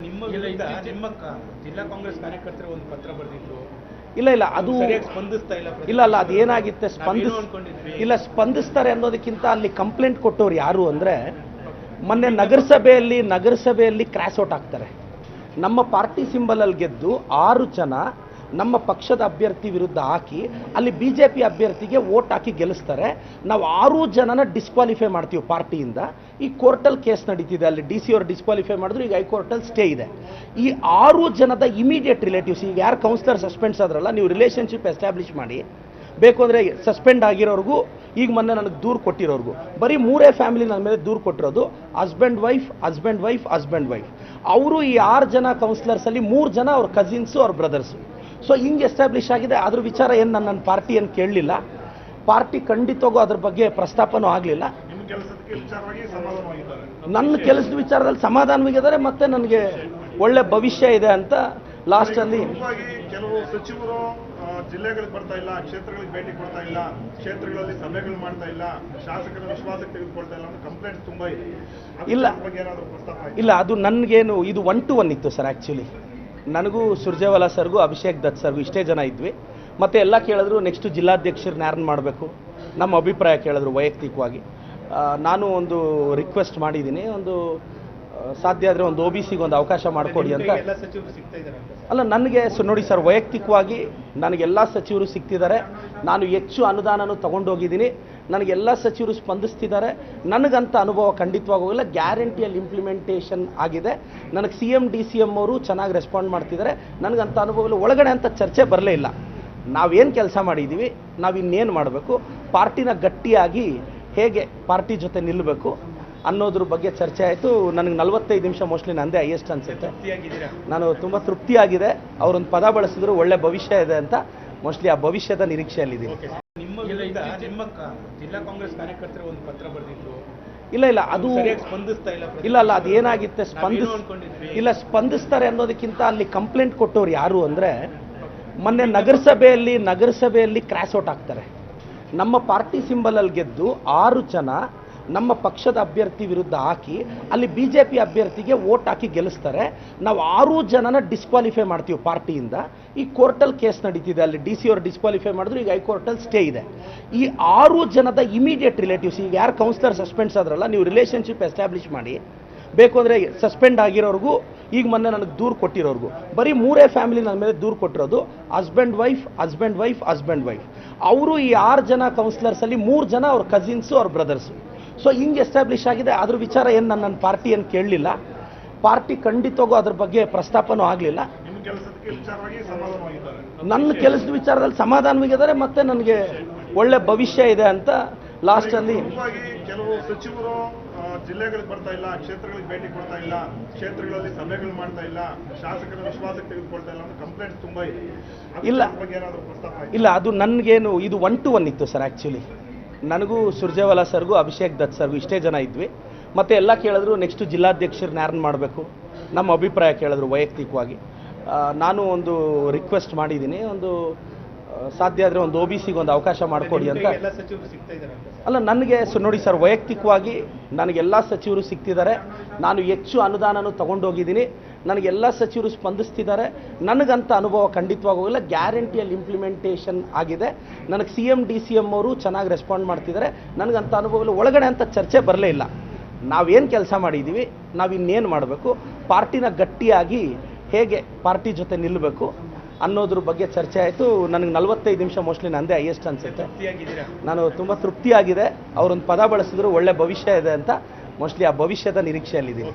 ನಿಮ್ಮ ವಿರುದ್ಧ ನಿಮ್ಮ ಜಿಲ್ಲಾ ಕಾಂಗ್ರೆಸ್ ಕಾರ್ಯಕರ್ತರು ಒಂದು ಪತ್ರ ಬರೆದಿದ್ರು. ಇಲ್ಲ ಅದು ಸರಿಯಾಗಿ ಸ್ಪಂದಿಸ್ತಾ ಇಲ್ಲ. ಇಲ್ಲ ಅದು ಏನಾಗುತ್ತೆ ಇಲ್ಲ ಸ್ಪಂದಿಸ್ತಾರೆ ಅನ್ನೋದಕ್ಕಿಂತ ಅಲ್ಲಿ ಕಂಪ್ಲೇಂಟ್ ಕೊಟ್ಟವ್ರು ಯಾರು ಅಂದರೆ ಮೊನ್ನೆ ನಗರಸಭೆಯಲ್ಲಿ ಕ್ರಾಸ್ ಔಟ್ ಆಗ್ತಾರೆ. ನಮ್ಮ ಪಾರ್ಟಿ ಸಿಂಬಲಲ್ಲಿ ಗೆದ್ದು 6 ಜನ ನಮ್ಮ ಪಕ್ಷದ ಅಭ್ಯರ್ಥಿ ವಿರುದ್ಧ ಹಾಕಿ ಅಲ್ಲಿ ಬಿಜೆಪಿ ಅಭ್ಯರ್ಥಿಗೆ ವೋಟ್ ಹಾಕಿ ಗೆಲ್ಲಿಸ್ತಾರೆ. ನಾವು 6 ಜನನ ಡಿಸ್ಕ್ವಾಲಿಫೈ ಮಾಡ್ತೀವಿ ಪಾರ್ಟಿಯಿಂದ. ಈ ಕೋರ್ಟಲ್ ಕೇಸ್ ನಡೀತಿದೆ, ಅಲ್ಲಿ ಡಿ ಸಿ ಅವರು ಡಿಸ್ಕ್ವಾಲಿಫೈ ಮಾಡಿದ್ರು, ಈಗ ಹೈಕೋರ್ಟಲ್ಲಿ ಸ್ಟೇ ಇದೆ. ಈ 6 ಜನದ ಇಮಿಡಿಯೇಟ್ ರಿಲೇಟಿವ್ಸ್, ಈಗ ಯಾರು ಕೌನ್ಸಿಲರ್ ಸಸ್ಪೆಂಡ್ಸ್ ಆದ್ರಲ್ಲ, ನೀವು ರಿಲೇಷನ್ಶಿಪ್ ಎಸ್ಟಾಬ್ಲಿಷ್ ಮಾಡಿ, ಬೇಕು ಅಂದರೆ ಸಸ್ಪೆಂಡ್ ಆಗಿರೋರ್ಗೂ ಈಗ ಮೊನ್ನೆ ನನಗೆ ದೂರು ಕೊಟ್ಟಿರೋರ್ಗೂ ಬರೀ 3 ಫ್ಯಾಮಿಲಿ ನನ್ನ ಮೇಲೆ ದೂರು ಕೊಟ್ಟಿರೋದು, ಹಸ್ಬೆಂಡ್ ವೈಫ್. ಅವರು ಈ 6 ಜನ ಕೌನ್ಸಿಲರ್ಸಲ್ಲಿ 3 ಜನ ಅವ್ರ ಕಸಿನ್ಸು, ಅವ್ರ ಬ್ರದರ್ಸು. ಸೊ ಹಿಂಗೆ ಎಸ್ಟಾಬ್ಲಿಷ್ ಆಗಿದೆ. ಅದ್ರ ವಿಚಾರ ಏನು ನನ್ನ ಪಾರ್ಟಿ ಏನು ಕೇಳಲಿಲ್ಲ. ಪಾರ್ಟಿ ಖಂಡಿತವಾಗೂ ಅದ್ರ ಬಗ್ಗೆ ಪ್ರಸ್ತಾಪನೂ ಆಗಲಿಲ್ಲ. ನನ್ನ ಕೆಲಸದ ವಿಚಾರದಲ್ಲಿ ಸಮಾಧಾನವಾಗಿದ್ದಾರೆ, ಮತ್ತೆ ನನಗೆ ಒಳ್ಳೆ ಭವಿಷ್ಯ ಇದೆ ಅಂತ ಲಾಸ್ಟಲ್ಲಿ. ಕೆಲವು ಸಚಿವರು ಜಿಲ್ಲೆಗಳಿಗೆ ಬರ್ತಾ ಇಲ್ಲ, ಕ್ಷೇತ್ರಗಳಿಗೆ ಭೇಟಿ ಕೊಡ್ತಾ ಇಲ್ಲ, ಕ್ಷೇತ್ರಗಳಲ್ಲಿ ಸಭೆಗಳು ಮಾಡ್ತಾ ಇಲ್ಲ, ಶಾಸಕರ ವಿಶ್ವಾಸಕ್ಕೆ ತೆಗೆದುಕೊಳ್ತಾ ಇಲ್ಲ ಅನ್ನೋ ಕಂಪ್ಲೇಂಟ್ ತುಂಬಾ ಇದೆ. ಇಲ್ಲ ಅದು ನನಗೇನು, ಇದು 1 to 1 ಇತ್ತು ಸರ್. ಆ್ಯಕ್ಚುಲಿ ನನಗೂ ಸುರ್ಜೇವಾಲಾ ಸರ್ಗೂ ಅಭಿಷೇಕ್ ದತ್ ಸರ್ಗೂ ಇಷ್ಟೇ ಜನ ಇದ್ವಿ. ಮತ್ತು ಎಲ್ಲ ಕೇಳಿದ್ರು ನೆಕ್ಸ್ಟು ಜಿಲ್ಲಾಧ್ಯಕ್ಷರನ್ನ ಯಾರನ್ನ ಮಾಡಬೇಕು, ನಮ್ಮ ಅಭಿಪ್ರಾಯ ಕೇಳಿದ್ರು ವೈಯಕ್ತಿಕವಾಗಿ. ನಾನು ಒಂದು ರಿಕ್ವೆಸ್ಟ್ ಮಾಡಿದ್ದೀನಿ, ಒಂದು ಸಾಧ್ಯ ಆದರೆ ಒಂದು OBCಗೆ ಒಂದು ಅವಕಾಶ ಮಾಡಿಕೊಡಿ ಅಂತ. ಅಲ್ಲ ನನಗೆ ನೋಡಿ ಸರ್, ವೈಯಕ್ತಿಕವಾಗಿ ನನಗೆಲ್ಲ ಸಚಿವರು ಸಿಗ್ತಿದ್ದಾರೆ. ನಾನು ಹೆಚ್ಚು ಅನುದಾನನೂ ತೊಗೊಂಡೋಗಿದ್ದೀನಿ. ನನಗೆಲ್ಲ ಸಚಿವರು ಸ್ಪಂದಿಸ್ತಿದ್ದಾರೆ. ನನಗಂತ ಅನುಭವ ಖಂಡಿತವಾಗೋಗಿಲ್ಲ. ಗ್ಯಾರಂಟಿಯಲ್ಲಿ ಇಂಪ್ಲಿಮೆಂಟೇಷನ್ ಆಗಿದೆ. ನನಗೆ CM DCM ಅವರು ಚೆನ್ನಾಗಿ ರೆಸ್ಪಾಂಡ್ ಮಾಡ್ತಿದ್ದಾರೆ. ನನಗಂತ ಅನುಭವ ಇಲ್ಲ. ಒಳಗಡೆ ಅಂತ ಚರ್ಚೆ ಬರಲೇ ಇಲ್ಲ. ನಾವೇನು ಕೆಲಸ ಮಾಡಿದ್ದೀವಿ, ನಾವು ಇನ್ನೇನು ಮಾಡಬೇಕು, ಪಾರ್ಟಿನ ಗಟ್ಟಿಯಾಗಿ ಹೇಗೆ ಪಾರ್ಟಿ ಜೊತೆ ನಿಲ್ಲಬೇಕು ಅನ್ನೋದ್ರ ಬಗ್ಗೆ ಚರ್ಚೆ ಆಯಿತು. ನನಗೆ 45 ನಿಮಿಷ ಮೋಸ್ಟ್ಲಿ ನಂದೇ ಹೈಯೆಸ್ಟ್ ಅನಿಸುತ್ತೆ. ನಾನು ತುಂಬ ತೃಪ್ತಿಯಾಗಿದೆ. ಅವರೊಂದು ಪದ ಬಳಸಿದ್ರು, ಒಳ್ಳೆ ಭವಿಷ್ಯ ಇದೆ ಅಂತ. ಮೋಸ್ಟ್ಲಿ ಆ ಭವಿಷ್ಯದ ನಿರೀಕ್ಷೆಯಲ್ಲಿದ್ದೀನಿ. ನಿಮ್ಮ ವಿರುದ್ಧ ನಿಮ್ಮ ಜಿಲ್ಲಾ ಕಾಂಗ್ರೆಸ್ ಕಾರ್ಯಕರ್ತರು ಒಂದು ಪತ್ರ ಬರೆದಿದ್ರು. ಇಲ್ಲ ಅದು ಸ್ಪಂದಿಸ್ತಾ ಇಲ್ಲ. ಇಲ್ಲ ಅದು ಏನಾಗುತ್ತೆ, ಸ್ಪಂದಿಸ್ತಾರೆ ಅನ್ನೋದಕ್ಕಿಂತ ಅಲ್ಲಿ ಕಂಪ್ಲೇಂಟ್ ಕೊಟ್ಟವ್ರು ಯಾರು ಅಂದರೆ ಮೊನ್ನೆ ನಗರಸಭೆಯಲ್ಲಿ ಕ್ರಾಸ್ ಔಟ್ ಆಗ್ತಾರೆ. ನಮ್ಮ ಪಾರ್ಟಿ ಸಿಂಬಲಲ್ಲಿ ಗೆದ್ದು 6 ಜನ ನಮ್ಮ ಪಕ್ಷದ ಅಭ್ಯರ್ಥಿ ವಿರುದ್ಧ ಹಾಕಿ ಅಲ್ಲಿ ಬಿಜೆಪಿ ಅಭ್ಯರ್ಥಿಗೆ ವೋಟ್ ಹಾಕಿ ಗೆಲ್ಲಿಸ್ತಾರೆ. ನಾವು 6 ಜನನ ಡಿಸ್ಕ್ವಾಲಿಫೈ ಮಾಡ್ತೀವಿ ಪಾರ್ಟಿಯಿಂದ. ಈ ಕೋರ್ಟಲ್ ಕೇಸ್ ನಡೀತಿದೆ, ಅಲ್ಲಿ ಡಿ ಸಿ ಅವರು ಡಿಸ್ಕ್ವಾಲಿಫೈ ಮಾಡಿದ್ರು, ಈಗ ಹೈಕೋರ್ಟಲ್ಲಿ ಸ್ಟೇ ಇದೆ. ಈ 6 ಜನದ ಇಮಿಡಿಯೇಟ್ ರಿಲೇಟಿವ್ಸ್, ಈಗ ಯಾರು ಕೌನ್ಸಿಲರ್ ಸಸ್ಪೆಂಡ್ಸ್ ಆದ್ರಲ್ಲ, ನೀವು ರಿಲೇಷನ್ಶಿಪ್ ಎಸ್ಟಾಬ್ಲಿಷ್ ಮಾಡಿ, ಬೇಕು ಅಂದರೆ ಸಸ್ಪೆಂಡ್ ಆಗಿರೋರ್ಗೂ ಈಗ ಮೊನ್ನೆ ನನಗೆ ದೂರು ಕೊಟ್ಟಿರೋರ್ಗೂ ಬರೀ 3 ಫ್ಯಾಮಿಲಿ ನನ್ನ ಮೇಲೆ ದೂರು ಕೊಟ್ಟಿರೋದು, ಹಸ್ಬೆಂಡ್ ವೈಫ್. ಅವರು ಈ 6 ಜನ ಕೌನ್ಸಿಲರ್ಸಲ್ಲಿ 3 ಜನ ಅವ್ರ ಕಸಿನ್ಸು, ಅವ್ರ ಬ್ರದರ್ಸು. ಸೊ ಹಿಂಗೆ ಎಸ್ಟಾಬ್ಲಿಷ್ ಆಗಿದೆ. ಅದ್ರ ವಿಚಾರ ಏನು ನನ್ನ ಪಾರ್ಟಿ ಏನು ಕೇಳಲಿಲ್ಲ. ಪಾರ್ಟಿ ಖಂಡಿತವಾಗೂ ಅದ್ರ ಬಗ್ಗೆ ಪ್ರಸ್ತಾಪನೂ ಆಗಲಿಲ್ಲ. ನನ್ನ ಕೆಲಸದ ವಿಚಾರದಲ್ಲಿ ಸಮಾಧಾನವಾಗಿದ್ದಾರೆ, ಮತ್ತೆ ನನಗೆ ಒಳ್ಳೆ ಭವಿಷ್ಯ ಇದೆ ಅಂತ ಲಾಸ್ಟಲ್ಲಿ. ಕೆಲವು ಸಚಿವರು ಜಿಲ್ಲೆಗಳಿಗೆ ಬರ್ತಾ ಇಲ್ಲ, ಕ್ಷೇತ್ರಗಳಿಗೆ ಭೇಟಿ ಕೊಡ್ತಾ ಇಲ್ಲ, ಕ್ಷೇತ್ರಗಳಲ್ಲಿ ಸಭೆಗಳು ಮಾಡ್ತಾ ಇಲ್ಲ, ಶಾಸಕರ ವಿಶ್ವಾಸಕ್ಕೆ ತೆಗೆದುಕೊಳ್ತಾ ಇಲ್ಲ ಅನ್ನೋ ಕಂಪ್ಲೇಂಟ್ ತುಂಬಾ ಇದೆ. ಇಲ್ಲ ಅದು ನನಗೇನು, ಇದು 1 to 1 ಇತ್ತು ಸರ್. ಆ್ಯಕ್ಚುಲಿ ನನಗೂ ಸುರ್ಜೇವಾಲಾ ಸರ್ಗೂ ಅಭಿಷೇಕ್ ದತ್ ಸರ್ಗೂ ಇಷ್ಟೇ ಜನ ಇದ್ವಿ. ಮತ್ತು ಎಲ್ಲ ಕೇಳಿದ್ರು ನೆಕ್ಸ್ಟು ಜಿಲ್ಲಾಧ್ಯಕ್ಷರನ್ನ ಯಾರನ್ನ ಮಾಡಬೇಕು, ನಮ್ಮ ಅಭಿಪ್ರಾಯ ಕೇಳಿದ್ರು ವೈಯಕ್ತಿಕವಾಗಿ. ನಾನು ಒಂದು ರಿಕ್ವೆಸ್ಟ್ ಮಾಡಿದ್ದೀನಿ, ಒಂದು ಸಾಧ್ಯ ಆದರೆ ಒಂದು OBCಗೆ ಒಂದು ಅವಕಾಶ ಮಾಡಿಕೊಡಿ ಅಂತ. ಅಲ್ಲ ನನಗೆ ನೋಡಿ ಸರ್, ವೈಯಕ್ತಿಕವಾಗಿ ನನಗೆಲ್ಲ ಸಚಿವರು ಸಿಗ್ತಿದ್ದಾರೆ. ನಾನು ಹೆಚ್ಚು ಅನುದಾನನೂ ತೊಗೊಂಡೋಗಿದ್ದೀನಿ. ನನಗೆಲ್ಲ ಸಚಿವರು ಸ್ಪಂದಿಸ್ತಿದ್ದಾರೆ. ನನಗಂತ ಅನುಭವ ಖಂಡಿತವಾಗೋಗಿಲ್ಲ. ಗ್ಯಾರಂಟಿಯಲ್ಲಿ ಇಂಪ್ಲಿಮೆಂಟೇಷನ್ ಆಗಿದೆ. ನನಗೆ CM DCM ಅವರು ಚೆನ್ನಾಗಿ ರೆಸ್ಪಾಂಡ್ ಮಾಡ್ತಿದ್ದಾರೆ. ನನಗಂತ ಅನುಭವ ಇಲ್ಲ. ಒಳಗಡೆ ಅಂತ ಚರ್ಚೆ ಬರಲೇ ಇಲ್ಲ. ನಾವೇನು ಕೆಲಸ ಮಾಡಿದ್ದೀವಿ, ನಾವು ಇನ್ನೇನು ಮಾಡಬೇಕು, ಪಾರ್ಟಿನ ಗಟ್ಟಿಯಾಗಿ ಹೇಗೆ ಪಾರ್ಟಿ ಜೊತೆ ನಿಲ್ಲಬೇಕು ಅನ್ನೋದ್ರ ಬಗ್ಗೆ ಚರ್ಚೆ ಆಯಿತು. ನನಗೆ 45 ನಿಮಿಷ ಮೋಸ್ಟ್ಲಿ ನಂದೇ ಹೈಯೆಸ್ಟ್ ಅನಿಸುತ್ತೆ. ನಾನು ತುಂಬ ತೃಪ್ತಿಯಾಗಿದೆ. ಅವರೊಂದು ಪದ ಬಳಸಿದ್ರು, ಒಳ್ಳೆ ಭವಿಷ್ಯ ಇದೆ ಅಂತ. ಮೋಸ್ಟ್ಲಿ ಆ ಭವಿಷ್ಯದ ನಿರೀಕ್ಷೆಯಲ್ಲಿದ್ದೀನಿ.